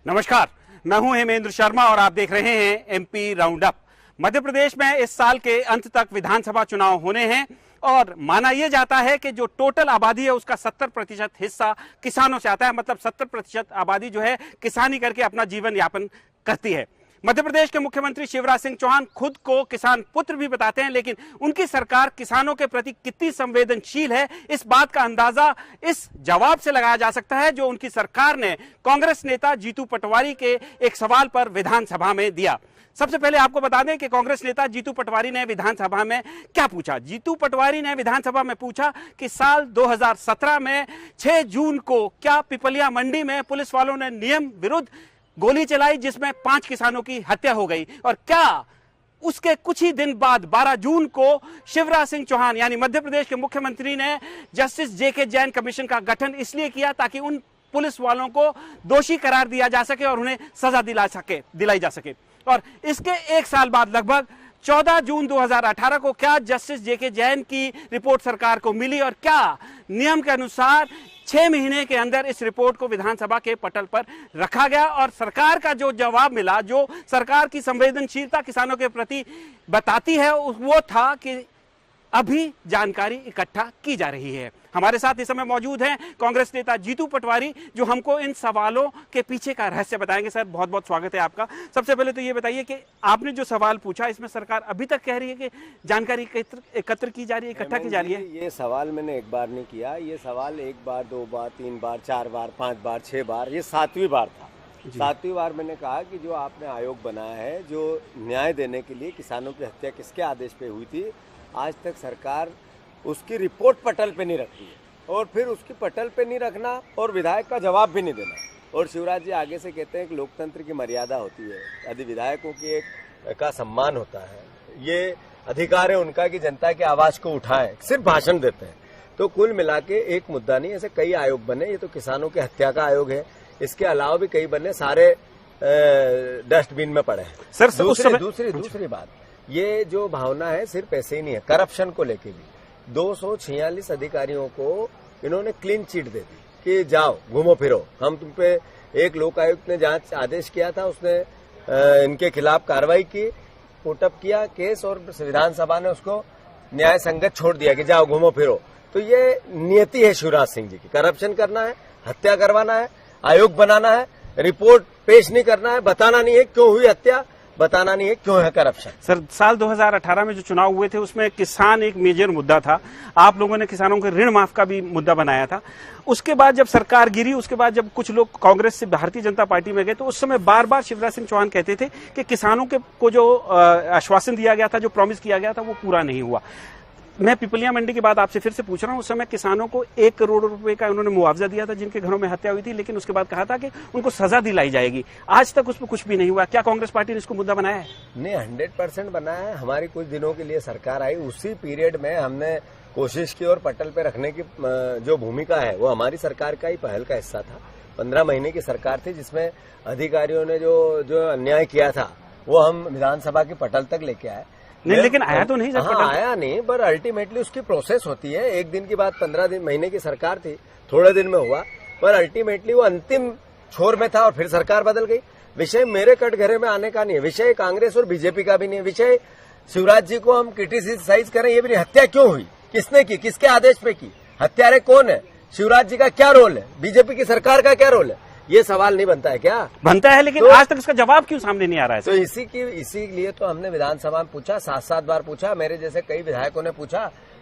नमस्कार, मैं हूं हेमेंद्र शर्मा और आप देख रहे हैं MP round up. Madhya Pradesh में इस साल के अंत तक विधानसभा चुनाव होने हैं और माना यह जाता है कि जो टोटल आबादी है उसका 70% हिस्सा किसानों से आता है। मतलब 70% आबादी जो है किसानी करके अपना जीवन यापन करती है। मध्य प्रदेश के मुख्यमंत्री शिवराज सिंह चौहान खुद को किसान पुत्र भी बताते हैं, लेकिन उनकी सरकार किसानों के प्रति कितनी संवेदनशील है, इस बात का अंदाजा इस जवाब से लगाया जा सकता है जो उनकी सरकार ने कांग्रेस नेता जीतू पटवारी के एक सवाल पर विधानसभा में दिया। सबसे पहले आपको बता दें कि कांग्रेस नेता जीतू पटवारी ने विधानसभा में क्या पूछा। जीतू पटवारी ने विधानसभा में पूछा कि साल 2017 में 6 जून को क्या पिपलिया मंडी में पुलिस वालों ने नियम विरुद्ध गोली चलाई जिसमें 5 किसानों की हत्या हो गई, और क्या उसके कुछ ही दिन बाद 12 जून को शिवराज सिंह चौहान यानी मध्य प्रदेश के मुख्यमंत्री ने जस्टिस जेके जैन कमीशन का गठन इसलिए किया ताकि उन पुलिस वालों को दोषी करार दिया जा सके और उन्हें सजा दिलाई जा सके। और इसके एक साल बाद लगभग 14 जून 2018 को क्या जस्टिस जेके जैन की रिपोर्ट सरकार को मिली और क्या नियम के अनुसार 6 महीने के अंदर इस रिपोर्ट को विधानसभा के पटल पर रखा गया और सरकार का जो जवाब मिला, जो सरकार की संवेदनशीलता किसानों के प्रति बताती है, वो था कि अभी जानकारी इकट्ठा की जा रही है। हमारे साथ इस समय मौजूद हैं कांग्रेस नेता जीतू पटवारी जो हमको इन सवालों के पीछे का रहस्य बताएंगे। सर, बहुत बहुत स्वागत है आपका। सबसे पहले तो ये बताइए कि आपने जो सवाल पूछा इसमें सरकार अभी तक कह रही है कि जानकारी एकत्र की जा रही है, इकट्ठा की जा रही है। ये सवाल मैंने एक बार नहीं किया, ये सवाल 1 बार 2 बार 3 बार 4 बार 5 बार 6 बार, ये 7वीं बार था। 7वीं बार मैंने कहा कि जो आपने आयोग बनाया है जो न्याय देने के लिए किसानों की हत्या किसके आदेश पे हुई थी, आज तक सरकार उसकी रिपोर्ट पटल पे नहीं रखती है और फिर उसकी पटल पे नहीं रखना और विधायक का जवाब भी नहीं देना। और शिवराज जी आगे से कहते हैं कि लोकतंत्र की मर्यादा होती है, यदि विधायकों की एक का सम्मान होता है, ये अधिकार है उनका कि जनता की आवाज को उठाएं, सिर्फ भाषण देते हैं। तो कुल मिला के एक मुद्दा नहीं, ऐसे कई आयोग बने। ये तो किसानों की हत्या का आयोग है, इसके अलावा भी कई बने, सारे डस्टबिन में पड़े हैं। सर, दूसरी बात, ये जो भावना है सिर्फ ऐसे ही नहीं है, करप्शन को लेके भी 246 अधिकारियों को इन्होंने क्लीन चिट दे दी कि जाओ घूमो फिरो। हम तुम पे एक लोक आयुक्त ने जांच आदेश किया था, उसने इनके खिलाफ कार्रवाई की, पुटअप किया केस और विधानसभा ने उसको न्याय संगत छोड़ दिया कि जाओ घूमो फिरो। तो ये नियति है शिवराज सिंह जी की, करप्शन करना है, हत्या करवाना है, आयोग बनाना है, रिपोर्ट पेश नहीं करना है, बताना नहीं है क्यों हुई हत्या, बताना नहीं है क्यों है करप्शन। सर, साल 2018 में जो चुनाव हुए थे उसमें किसान एक मेजर मुद्दा था। आप लोगों ने किसानों के ऋण माफ का भी मुद्दा बनाया था। उसके बाद जब सरकार गिरी, उसके बाद जब कुछ लोग कांग्रेस से भारतीय जनता पार्टी में गए तो उस समय बार बार शिवराज सिंह चौहान कहते थे कि किसानों को जो आश्वासन दिया गया था, जो प्रॉमिस किया गया था, वो पूरा नहीं हुआ। मैं पिपलिया मंडी की बात आपसे फिर से पूछ रहा हूं। उस समय किसानों को 1 करोड़ रुपए का उन्होंने मुआवजा दिया था जिनके घरों में हत्या हुई थी, लेकिन उसके बाद कहा था कि उनको सजा दिलाई जाएगी। आज तक उस पर कुछ भी नहीं हुआ। क्या कांग्रेस पार्टी ने इसको मुद्दा बनाया है? नहीं, 100% बनाया है। हमारी कुछ दिनों के लिए सरकार आई, उसी पीरियड में हमने कोशिश की और पटल पे रखने की जो भूमिका है वो हमारी सरकार का ही पहल का हिस्सा था। 15 महीने की सरकार थी जिसमें अधिकारियों ने जो अन्याय किया था वो हम विधानसभा के पटल तक लेके आए। नहीं, लेकिन आया तो नहीं। हाँ, आया नहीं, पर अल्टीमेटली उसकी प्रोसेस होती है। एक दिन की बात 15 महीने की सरकार थी, थोड़े दिन में हुआ, पर अल्टीमेटली वो अंतिम छोर में था और फिर सरकार बदल गई। विषय मेरे कटघरे में आने का नहीं है, विषय कांग्रेस और बीजेपी का भी नहीं है। विषय शिवराज जी को हम क्रिटिसाइज करें ये भी नहीं। हत्या क्यों हुई, किसने की, किसके आदेश पे की, हत्यारे कौन है, शिवराज जी का क्या रोल है, बीजेपी की सरकार का क्या रोल है, ये सवाल नहीं बनता है क्या? बनता है, लेकिन तो आज तक इसका जवाब क्यों सामने नहीं आ रहा है? तो इसीलिए तो हमने विधानसभा में पूछा, 7 बार पूछा, मेरे जैसे कई विधायकों ने पूछा।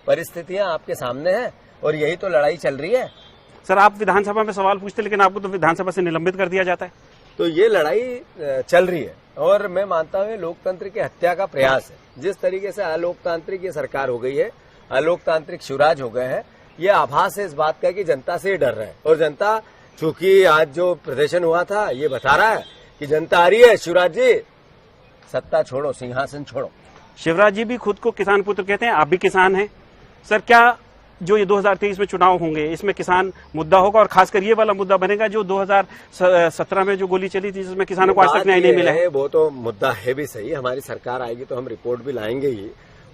परिस्थितियां आपके सामने हैं और यही तो लड़ाई चल रही है। सर, आप विधानसभा में सवाल पूछते लेकिन आपको तो विधानसभा से निलंबित कर दिया जाता है। तो ये लड़ाई चल रही है और मैं मानता हूँ लोकतंत्र की हत्या का प्रयास है। जिस तरीके से अलोकतांत्रिक ये सरकार हो गई है, अलोकतांत्रिक शिवराज हो गए हैं, ये आभास है इस बात का कि जनता से डर रहे हैं। और जनता, चूंकि आज जो प्रदर्शन हुआ था ये बता रहा है कि जनता आ रही है, शिवराज जी सत्ता छोड़ो, सिंहासन छोड़ो। शिवराज जी भी खुद को किसान पुत्र कहते हैं, आप भी किसान हैं। सर, क्या जो ये 2023 में चुनाव होंगे इसमें किसान मुद्दा होगा और खासकर ये वाला मुद्दा बनेगा जो 2017 में जो गोली चली थी जिसमें किसानों को आज तक न्याय नहीं मिला है? वो तो मुद्दा है भी सही, हमारी सरकार आएगी तो हम रिपोर्ट भी लाएंगे ही,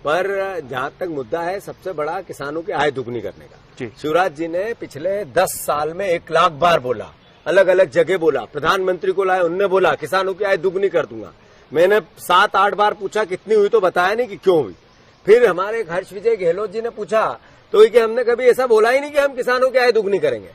पर जहां तक मुद्दा है सबसे बड़ा किसानों की आय दुगनी करने का। शिवराज जी ने पिछले 10 साल में 1 लाख बार बोला अलग अलग जगह बोला, प्रधानमंत्री को लाए, उनने बोला किसानों की आय दुगनी कर दूंगा। मैंने 7-8 बार पूछा कितनी हुई, तो बताया नहीं कि क्यों हुई। फिर हमारे हर्ष विजय गहलोत जी ने पूछा तो कि हमने कभी ऐसा बोला ही नहीं कि हम किसानों की आय दुगनी करेंगे।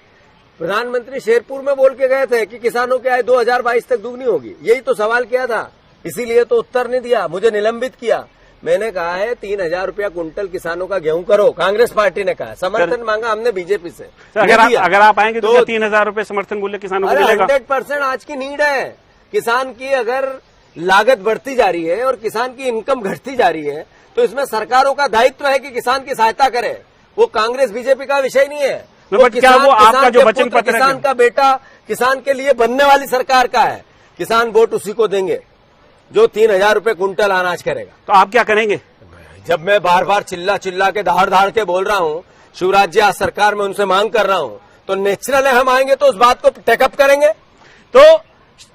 प्रधानमंत्री शेरपुर में बोल के गए थे कि किसानों की आय 2022 तक दुगनी होगी, यही तो सवाल किया था, इसीलिए तो उत्तर नहीं दिया, मुझे निलंबित किया। मैंने कहा है 3,000 रुपया कुंटल किसानों का गेहूं करो, कांग्रेस पार्टी ने कहा, समर्थन मांगा हमने बीजेपी से। अगर आप आएंगे तो 3,000 रुपए समर्थन मूल्य किसानों को मिलेगा? 100% आज की नीड है। किसान की अगर लागत बढ़ती जा रही है और किसान की इनकम घटती जा रही है तो इसमें सरकारों का दायित्व है कि किसान की सहायता करे। वो कांग्रेस बीजेपी का विषय नहीं है। क्या वो आपका जो वचन पत्र, किसान का बेटा, किसान के लिए बनने वाली सरकार का है। किसान वोट उसी को देंगे जो 3,000 रुपए कुंटल अनाज करेगा। तो आप क्या करेंगे? जब मैं बार बार चिल्ला चिल्ला के दहाड़ के बोल रहा हूँ, शिवराज जी आज सरकार में उनसे मांग कर रहा हूँ, तो नेचुरल है हम आएंगे तो उस बात को टेकअप करेंगे। तो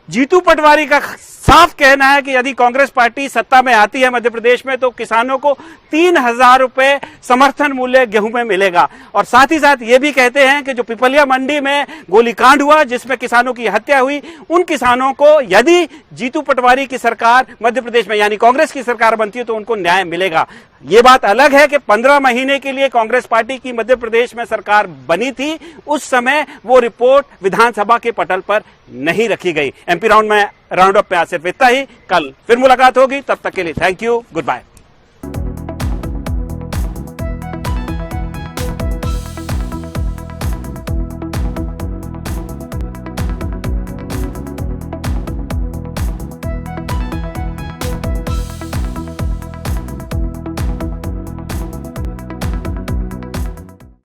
जीतू पटवारी का साफ कहना है कि यदि कांग्रेस पार्टी सत्ता में आती है मध्य प्रदेश में तो किसानों को 3,000 रुपए समर्थन मूल्य गेहूं में मिलेगा। और साथ ही साथ ये भी कहते हैं कि जो पिपलिया मंडी में गोलीकांड हुआ जिसमें किसानों की हत्या हुई, उन किसानों को यदि जीतू पटवारी की सरकार मध्य प्रदेश में यानी कांग्रेस की सरकार बनती है तो उनको न्याय मिलेगा। ये बात अलग है कि 15 महीने के लिए कांग्रेस पार्टी की मध्य प्रदेश में सरकार बनी थी, उस समय वो रिपोर्ट विधानसभा के पटल पर नहीं रखी गई। एमपी राउंड अप में आज सिर्फ इतना ही। कल फिर मुलाकात होगी, तब तक के लिए थैंक यू, गुड बाय।